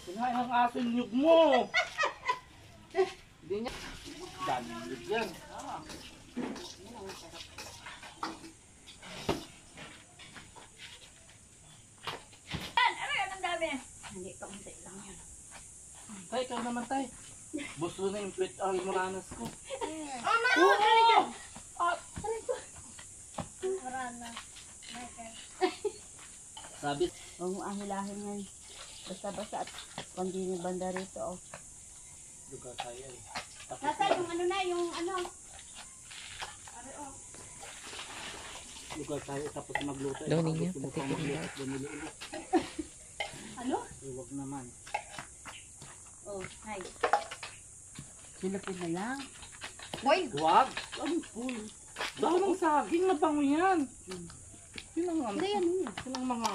Kinain ang aso yung nyug mo. Hindi niya. Dami nyug yan. Hindi, kaunti lang yan. Tay, ikaw naman tay. Buso na yung tweet almoranas ko. Oh, no! Oo! Marana. Sabi, Huwag mo ahilahin yan. Basta-basta at kundi ni banda rito, oh. lugar tayo eh. Nasa yung ano na, yung ano. Lugar tayo tapos magluto. Daw ninyo, Tapos patikin magluto, daw. bumili ulit. Ano? Huwag naman. Oh, hi. Silupin na lang. Huwag! Ano po? Dahil ng saging na bango yan. Yun ang ano. Hindi yan, yun. Yun ang mga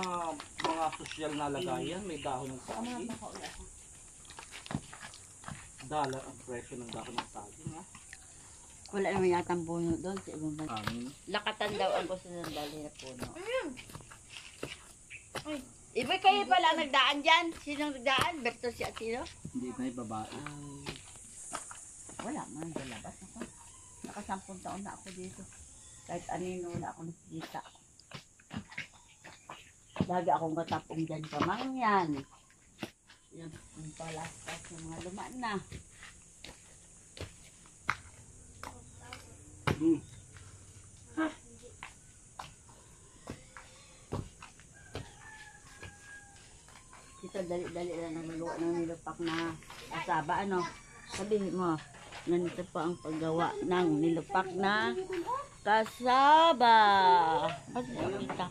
sosyal na lagayan. May dahon ng saging. Dollar ang presyo ng dahon ng saging ha. Wala naman yatang puno doon sa ibang bansa. Amin. Lakatan daw ang gusto ng dali na puno. Iba kayo pala nagdaan dyan. Sinong nagdaan? Berto siya at sino? Hindi na yung babae. Wala man, lalabas ako. Nakasampung taon na ako dito. Kahit anino wala ako nakikita. Lagi akong katapong dyan kamang yan. Yan yung palaspas ng mga luma na. Ito dali-dali lang nagagawa ng nilupak na asaba, ano? Sabihin mo, ganito pa ang paggawa ng nilupak na kasaba. Ba't kita?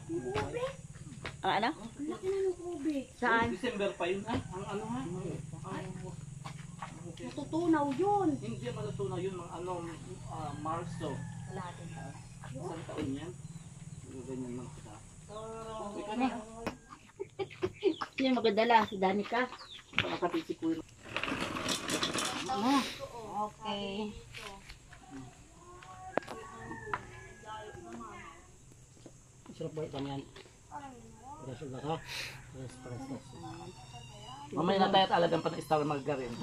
Ano? Saan? December pa yun ha? Ang ano ha? Natutunaw yun. Hindi matutunaw yun ng ano, Marso. Kalahating taon. Isang taon yan. Ganyan lang sila. Ika Ano? na. Sino magdadala? Si Danica? Nakatisi ko yun. Ano? Okay. Sarap ba ito yan? Parasol na ka? Parasol. Mamaya na tayo at alagang pa ng star margarine.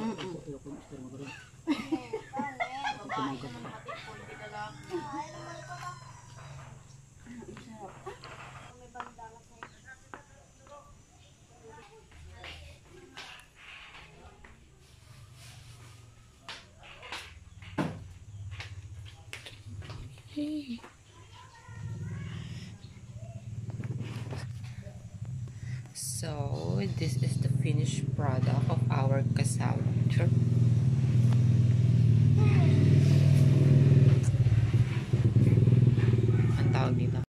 So, this is the finished product of our cassava.